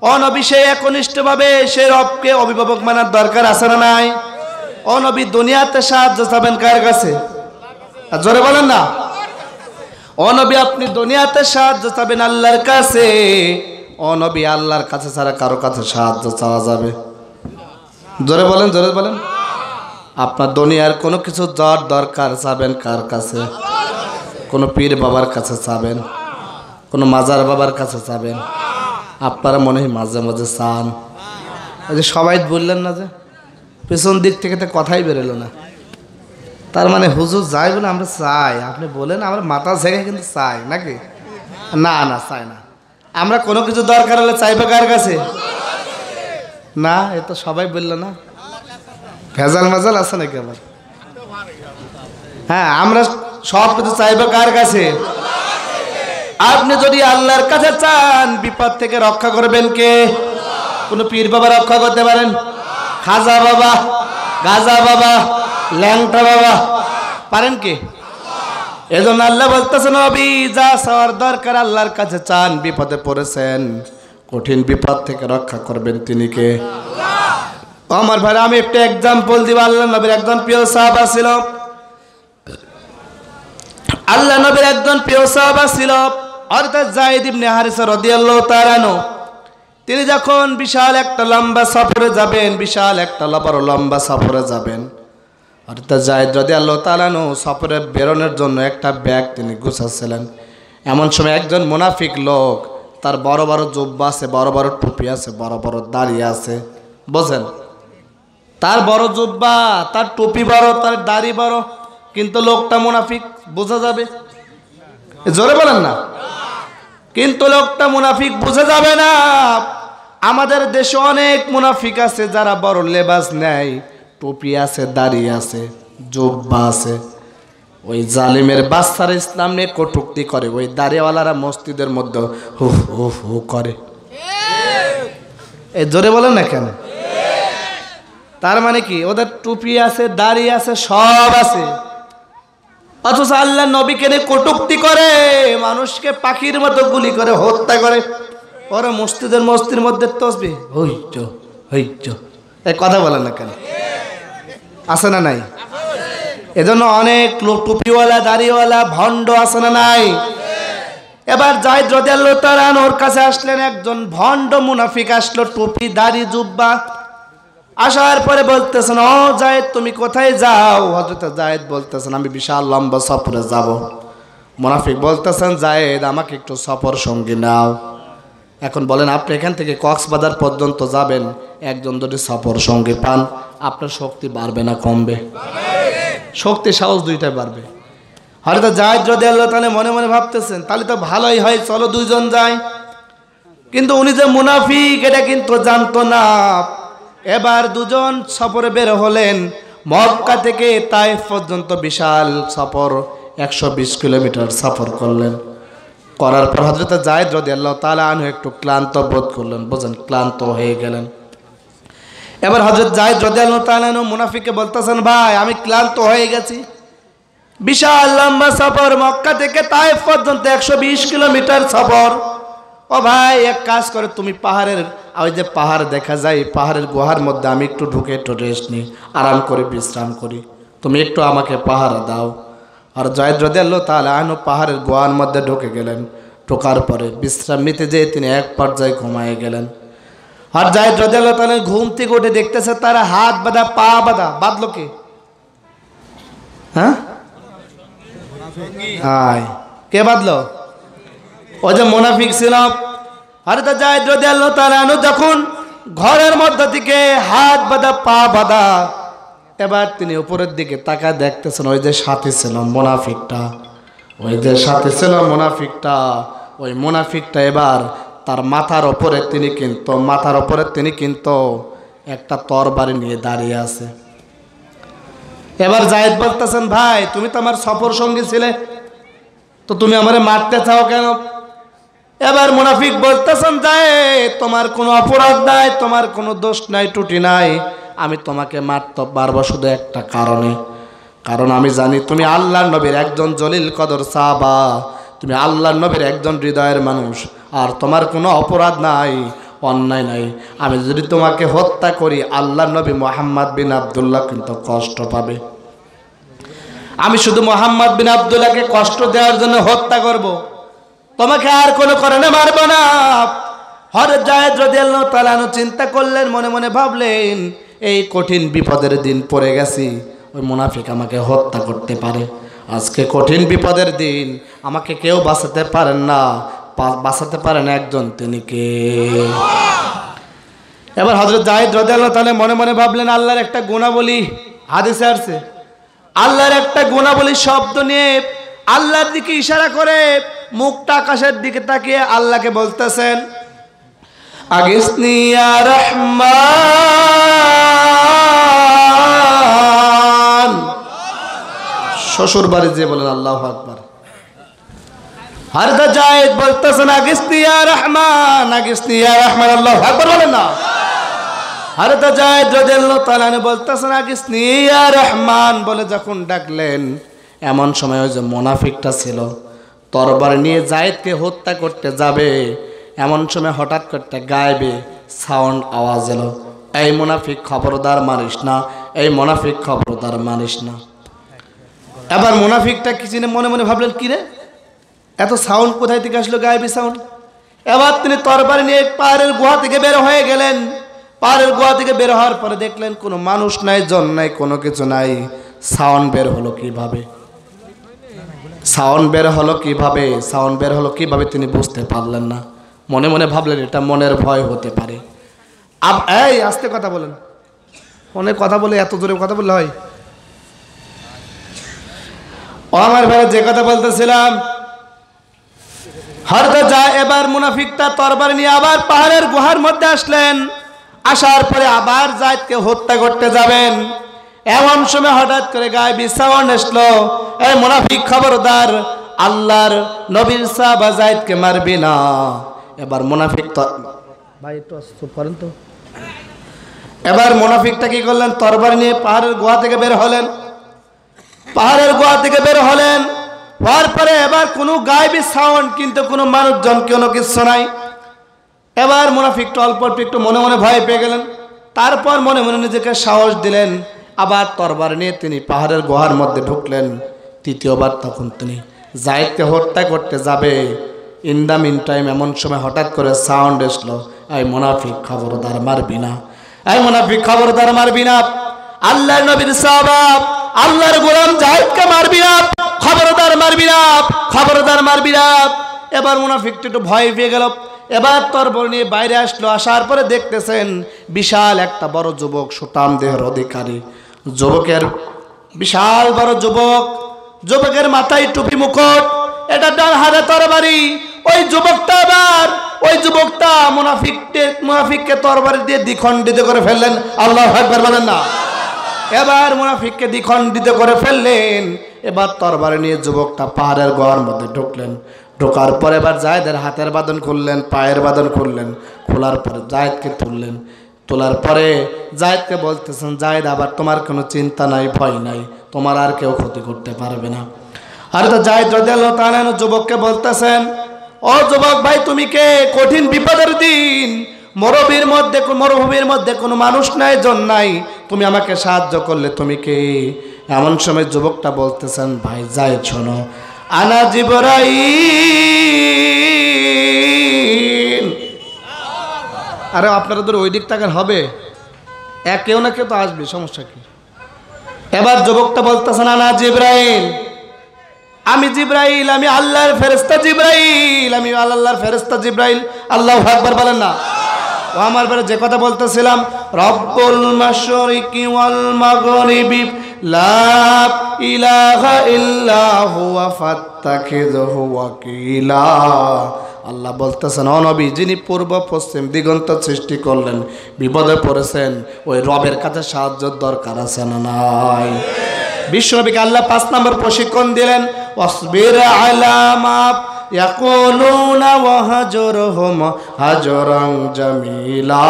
[SPEAKER 1] ও নবী সেই একনিষ্ঠভাবে সেই রবকে অভিভাবক মানার দরকার আছে না নাই? ও নবী দুনিয়াতে সাহায্য চাবেন কার কাছে? জোরে বলেন না। ও নবী আপনি দুনিয়াতে সাহায্য চাবেন আল্লাহর কাছে। ও নবী আল্লাহর কাছে ছাড়া কারো কাছে সাহায্য চাওয়া যাবে? জোরে বলেন, জোরে বলেন। আপনার দুনিয়ার কোনো কিছু যার দরকার চাবেন কার কাছে? কোনো পীর বাবার কাছে চাবেন? কোনো মাজার বাবার কাছে চাবেন? আপনারা মনে হয় মাঝে মাঝে চান। ওই যে সবাই বললেন না যে পেছন দিক থেকে তো কথাই বেরোলো না, তার মানে হুজুর যাই বলে আমরা চাই। আপনি বলেন আমরা মাথা ঝেঁকে কিন্তু চাই নাকি? না না, চাই না। আমরা কোনো কিছু দরকার হলে চাইবে কার কাছে? না, এ তো সবাই বললো না। ভেজাল মেজাল আছে নাকি আবার? হ্যাঁ, আমরা সব কিছু চাইবে কার কাছে? আপনি যদি আল্লাহর কাছে চান, বিপদ থেকে রক্ষা করবেন কে? কোন পীর বাবা রক্ষা করতে পারেন? খাজা বাবা, গাজা বাবা, ল্যাংটা বাবা পারেন কি? এজন্য আল্লাহ বলতেছেন, নবী যা চাওয়ার দরকার আল্লাহর কাছে চান। বিপদে পড়েছেন, কঠিন বিপদ থেকে রক্ষা করবেন তিনি কে? আমার ভাই, আমি একটা এক্সাম্পল দিব। আল্লাহ নবীর একজন প্রিয় সাহাবা ছিল। আল্লাহ নবীর একজন প্রিয় সাহাবা ছিল অর্থাৎ যায়েদ ইবনে হারিসা রাদিয়াল্লাহু তাআলা আনহু। তিনি যখন বিশাল একটা লম্বা সফরে যাবেন, বিশাল একটা লম্বা সফরে যাবেন, অর্থাৎ যায়েদ রাদিয়াল্লাহু তাআলা আনহু সফরে বেরোনোর জন্য একটা ব্যাগ তিনি গুছাচ্ছিলেন। এমন সময় একজন মুনাফিক লোক, তার বড় বড় জুব্বা আছে, বড় বড় টুপি আছে, বড় বড় দাড়ি আছে, বোঝেন? তার বড় জুব্বা, তার টুপি বড়, তার দাড়ি বড়, কিন্তু লোকটা মুনাফিক। বোঝা যাবে? জোরে বলেন না। কিন্তু লোকটা মুনাফিক বোঝা যাবে না। আমাদের দেশে অনেক মুনাফিক আছে যারা বড় লেবাস নেয়, টুপি আছে, দাড়ি আছে, জুব্বা আছে। ওই জালিমের বাচ্চারা ইসলাম নিয়ে কটূক্তি করে, ওই দাড়িওয়ালারা মসজিদের মধ্যে হু হু হু করে। এই জোরে বলেন না কেন? তার মানে কি? ওদের টুপি আছে, দাড়ি আছে, সব আছে, অথচ আল্লাহ নবীকে নিয়ে কটূক্তি করে, মানুষকে পাখির মতো গুলি করে হত্যা করে। ওরা মসজিদের মধ্যে তসবিহ হইচ হইচ, এই কথা বলেন না কেন? আছে না নাই? এজন্য অনেক লোক টুপিওয়ালা, দাড়িওয়ালা, ভণ্ড আছে না নাই? এবার যায়েদ রাদিয়াল্লাহু তাআলা আনহুর কাছে আসলেন একজন ভণ্ড মুনাফিক, আসলো টুপি, দাড়ি, জুব্বা। আসার পরে বলতেছেন, ও যায়েদ তুমি কোথায় যাও? হযরত যায়েদ বলতেছেন, আমি বিশাল লম্বা সফরে যাব। মুনাফিক বলতেছেন, যায়েদ আমাকে একটু সফর সঙ্গী নাও। এখন বলেন, আপনি এখান থেকে কক্সবাজার পর্যন্ত যাবেন, একজন যদি সফর সঙ্গী পান, আপনার শক্তি বাড়বে না কমবে? শক্তি সাহস দুইটাই বাড়বে। হযরত যায়েদ রাদিয়াল্লাহু তাআলা মনে মনে ভাবতেছেন, তাহলে তো ভালোই হয়, চলো দুইজন যাই। কিন্তু উনি যে মুনাফিক এটা কিন্তু জানতো না। এবার দুজন সফরে বের হলেন। মক্কা থেকে তায়েফ পর্যন্ত বিশাল সফর, 120 কিলোমিটার সফর করলেন। করার পর হযরত যায়েদ রাদিয়াল্লাহু তাআলা আনহু একটু ক্লান্ত বোধ করলেন, বোঝেন, ক্লান্ত হয়ে গেলেন। এবার হযরত যায়েদ রাদিয়াল্লাহু তাআলা আনহু মুনাফিককে বলতেছেন, ভাই আমি ক্লান্ত হয়ে গেছি, বিশাল লম্বা সফর, মক্কা থেকে তায়েফ পর্যন্ত 120 কিলোমিটার সফর। ও ভাই এক কাজ করে, তুমি পাহাড়ের, ওই যে পাহাড় দেখা যায়, পাহাড়ের গুহার মধ্যে আমি একটু ঢুকে একটু রেস্ট নিই, আরাম করে বিশ্রাম করি, তুমি একটু আমাকে পাহাড় দাও। আর যায়েদ রাদিয়াল্লাহু তাআলা আনহু পাহাড়ের গুহার মধ্যে ঢুকে গেলেন। ঢোকার পরে বিশ্রাম নিতে যেয়ে তিনি এক পর্যায়ে ঘুমায়ে গেলেন। আর যায়েদ রাদিয়াল্লাহু তাআলা ঘুম থেকে উঠে দেখতেছে তারা হাত বাঁধা, পা বাঁধা। বাঁধলো কে? হ্যাঁ আয় কে বাঁধলো? ওই যে মুনাফিক ছিল। হযরত যায়েদ রাদিয়াল্লাহু তাআলা আনহু যখন ঘরের মধ্য থেকে হাত বাঁধা পা বাঁধা, এবার তিনি উপরের দিকে তাকায় দেখতেছেন ওই যে সাথে ছিল মুনাফিকটা, ওই যে সাথে ছিল মুনাফিকটা, ওই মুনাফিকটা এবার তার মাথার উপরে তিনি কিন্তু একটা তরবারি নিয়ে দাঁড়িয়ে আছে। এবার যায়েদ বলতেছেন, ভাই তুমি তো আমার সফর সঙ্গী ছিলে, তো তুমি আমারে মারতে চাও কেন? এবার মুনাফিক বলতেছেন, যায়েদ তোমার কোনো অপরাধ নাই, তোমার কোনো দোষ নাই, ত্রুটি নাই, আমি তোমাকে মারতে পারবো শুধু একটা কারণে, কারণ আমি জানি তুমি আল্লাহর নবীর একজন জলিল কদর সাহাবা, তুমি আল্লাহর নবীর একজন হৃদয়ের মানুষ, আর তোমার কোনো অপরাধ নাই, অন্যায় নাই। আমি যদি তোমাকে হত্যা করি আল্লাহর নবী মুহাম্মদ বিন আব্দুল্লাহ কিন্তু কষ্ট পাবে। আমি শুধু মুহাম্মদ বিন আব্দুল্লাহকে কষ্ট দেওয়ার জন্য হত্যা করব, তোমাকে আর কোনো কারণে মারব না। হযরত যায়েদ রাদিয়াল্লাহু তাআলা আনহু চিন্তা করলেন, মনে মনে ভাবলেন, এই কঠিন বিপদের দিন পড়ে গেছি, ওই মুনাফিক আমাকে হত্যা করতে পারে, আজকে কঠিন বিপদের দিন, আমাকে কেউ বাঁচাতে পারেন না, বাঁচাতে পারেন একজন, তিনি কে? এবার হযরত যায়েদ রাদিয়াল্লাহু তাআলা মনে মনে ভাবলেন, আল্লাহর একটা গুণাবলী হাদিসে আসছে, আল্লাহর একটা গুণাবলী শব্দ নিয়ে আল্লাহর দিকে ইশারা করে মুখটা আকাশের দিকে তাকিয়ে আল্লাহকে বলতেছেন, আগিসনি ইয়া রহমান। শ্বশুর বাড়ি যে বলেন আল্লাহু আকবার। হযরত যায়েদ বলতেছেন, আগিসনি ইয়া রহমান, আগিসনি ইয়া রহমান, আল্লাহু আকবার বলেন না। হযরত যায়েদ রাদিয়াল্লাহু তাআলা আনহু বলতেছেন, আগিসনি ইয়া রহমান বলে যখন ডাকলেন, এমন সময় ওই যে মুনাফিকটা ছিল তরবারি নিয়ে যায়েদকে হত্যা করতে যাবে, এমন সময় হঠাৎ করতে গায়েবে সাউন্ড আওয়াজ এলো, এই মুনাফিক খবরদার মারিস না, এই মুনাফিক খবরদার মারিস না। এবার মুনাফিকটা কি চিনে মনে মনে ভাবলেন, কি রে এত সাউন্ড কোথায় থেকে আসলো, গায়েবী সাউন্ড। এবার তিনি তরবারি নিয়ে পাহাড়ের গুহা থেকে বের হয়ে গেলেন। পাহাড়ের গুহা থেকে বের হওয়ার পরে দেখলেন কোনো মানুষ নাই, জন নাই, কোনো কিছু নাই। সাউন্ড বের হলো কিভাবে, সাউন্ড বের হলো কিভাবে, সাউন্ড বের হলো কিভাবে তিনি বুঝতে পারলেন না। মনে মনে ভাবলেন এটা মনের ভয় হতে পারে। এই আস্তে কথা বলেন, ফোনে কথা বলে এত জোরে কথা বললে হয়? ও আমার ভাই, যে কথা বলতেছিলাম, হযরত এবার মুনাফিকটা তরবারি নিয়ে আবার পাহাড়ের গুহার মধ্যে আসলেন। আসার পরে আবার যায়েদকে হত্যা করতে যাবেন, এমন সময় হঠাৎ করে গায়েবী সাউন্ড আসলো, এই মুনাফিক খবরদার, আল্লাহর নবীর সাহাবা যায়েদকে মারবি না। এবার মুনাফিক ভাই একটু চুপ করেন তো। এবার মুনাফিকটা কি করলেন, তরবারি নিয়ে পাহাড়ের গুহা থেকে বের হলেন। পাহাড়ের গুহা থেকে বের হলেন, হওয়ার পরে এবার কোনো গায়েবী সাউন্ড, কিন্তু কোনো মানুষজন, কোনো কিছু নাই। এবার মুনাফিকটা অল্প একটু মনে মনে ভয় পেয়ে গেলেন। তারপর মনে মনে নিজেকে সাহস দিলেন, আবার তরবারি নিয়ে তিনি পাহাড়ের গুহার মধ্যে ঢুকলেন। তৃতীয়বার তখন তিনি যায়েদকে হত্যা করতে যাবে। ইন দ্য মিন টাইম এমন সময় হঠাৎ করে সাউন্ড এসলো, এই মুনাফিক খবরদার মারবি না, এই মুনাফিক খবরদার মারবি না, আল্লাহর নবীর সাহাবা আল্লাহর গোলাম যায়েদকে মারবি না, খবরদার মারবি না, খবরদার মারবি না। এবার মুনাফিকটা একটু ভয় পেয়ে গেল। এবার তরবারি নিয়ে বাইরে আসলো। আসার পরে দেখতেছেন বিশাল একটা বড় যুবক, সুঠাম দেহের অধিকারী যুবকের, বিশাল বড় যুবক, যুবকের মাথায় টুপি মুকুট, এটা ডান হাতে তরবারি। ওই যুবকটা আবার ওই যুবকটা মুনাফিককে তরবারি দিয়ে দ্বিখণ্ডিত করে ফেললেন। আল্লাহু আকবার বলেন না। এবার মুনাফিককে দ্বিখণ্ডিত করে ফেললেন। এবার তরবারি নিয়ে যুবকটা পাহাড়ের গুহার মধ্যে ঢুকলেন। ঢোকার পরে এবার যায়েদের হাতের বাঁধন খুললেন, পায়ের বাঁধন খুললেন। খোলার পরে যায়েদকে তুললেন। তোলার পরে যায়েদকে বলতেছেন, যায়েদ আবার তোমার কোনো চিন্তা নাই, ভয় নাই, তোমার আর কেউ ক্ষতি করতে পারবে না। আর তো যায়েদ রাদিয়াল্লাহু তাআলা যুবককে বলতেছেন, ও যুবক ভাই, তুমি কে? কঠিন বিপদের দিন, মরুভূমির মধ্যে কোনো মানুষ নাই, জন নাই, তুমি আমাকে সাহায্য করলে, তুমি কে? এমন সময় যুবকটা বলতেছেন, ভাই যায়েদ শোনো, আনা জিবরাইল। আরে আপনারা তো ওই দিক তাকান হবে, কেউ না কেউ তো আসবে, সমস্যা কি? এবার যুবকটা বলতেছে না না জিবরাইল, আমি জিবরাইল, আমি আল্লাহর ফেরেশতা জিবরাইল, আমি আল্লাহর ফেরেশতা জিবরাইল। আল্লাহু আকবার বলেন না। ও আমার বারে যে কথা বলতেছিলাম, রব্বুল মাশরিকি ওয়াল মাগরিবি লা ইলাহা ইল্লা হুয়া ফাত্তাখিযহু ওয়াকিলা। আল্লাহ বলতেছেন, ও নবী, যিনি পূর্ব পশ্চিম দিগন্ত সৃষ্টি করলেন, বিপদে পড়েছেন, ওই রবের কাছে সাহায্যের দরকার আছে না নাই? বিশ্বনবীকে আল্লাহ 5 নম্বর প্রশিক্ষণ দিলেন, ওয়াসবির আলা মা ইয়াকুলুনা ওয়াহজুরহুম হাজরান জামিলা।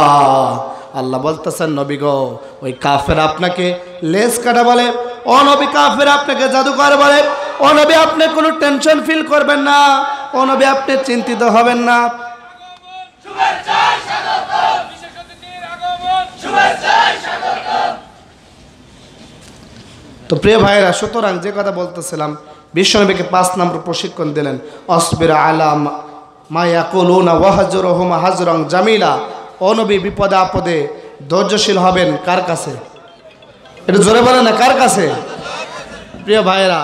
[SPEAKER 1] আল্লাহ বলতেছেন, নবী গো, ওই কাফের আপনাকে লেজ কাটা বলে, ও নবী কাফের আপনাকে জাদুকর বলে, ও নবী আপনি কোনো টেনশন ফিল করবেন না, ও নবী আপনি চিন্তিত হবেন না। তো প্রিয় ভাইরা, সুতরাং যে কথা বলতেছিলাম, বিশ্বনবীকে 5 নম্বর প্রশিক্ষণ দিলেন, অসবির আলা মা ইয়াকুলুনা ওয়াহজুরহুম হাজরান জামিলা। ও নবী, বিপদে আপদে ধৈর্যশীল হবেন কার কাছে? এটা জোরে বলেন না, কার কাছে? প্রিয় ভাইরা,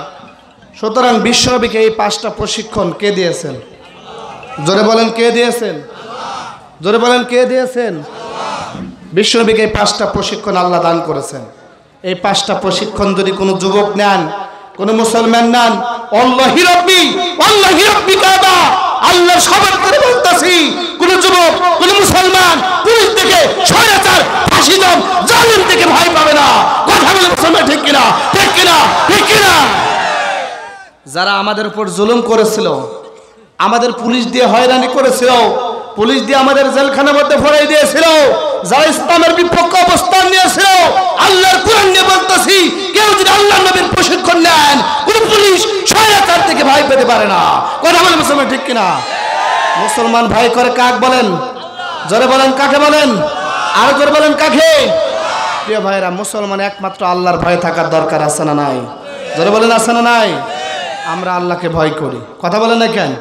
[SPEAKER 1] সুতরাং বিশ্বনবীকে এই 5টা প্রশিক্ষণ কে দিয়েছেন? জোরে বলেন, কে দিয়েছেন? জোরে বলেন, কে দিয়েছেন? বিশ্বনবীকে এই 5টা প্রশিক্ষণ আল্লাহ দান করেছেন। এই 5টা প্রশিক্ষণ যদি কোনো যুবক নেন, কোনো মুসলমান নেন, আল্লাহি রাব্বি, আল্লাহি রাব্বি কাবা, আল্লাহ সবার করে বলতাছি, কোন যুবক, কোন মুসলমান পুলিশ থেকে, স্বৈরাচার, ফাঁসিদম, জালিম থেকে ভয় পাবে না। কথা বলে মুসলমান, ঠিক কিনা? ঠিক কিনা? ঠিক কিনা? যারা আমাদের উপর জুলুম করেছিল, আমাদের পুলিশ দিয়ে হয়রানি করেছিল, পুলিশ দিয়ে আমাদের জেলখানার মধ্যে ভরাই দিয়েছিল, যারা ইসলামের বিপক্ষে অবস্থান নিয়েছিল, আল্লাহর কোরআন নিয়ে বলতেছি, কেউ যদি আল্লাহর নবীর প্রশিক্ষণ নেন, কোন পুলিশ স্বৈরাচার থেকে ভয় পেতে পারে না। কথা বলে মুসলমান, ঠিক কিনা? মুসলমান ভয় করে কাক বলেন? জোরে বলেন, কাকে বলেন? আরো জোরে বলেন, কাকে? প্রিয় ভাইরা, মুসলমান একমাত্র আল্লাহর ভয় থাকার দরকার আছে না নাই? জোরে বলেন, আছে না নাই? আমরা আল্লাহকে ভয় করি। কথা বলেন না কেন?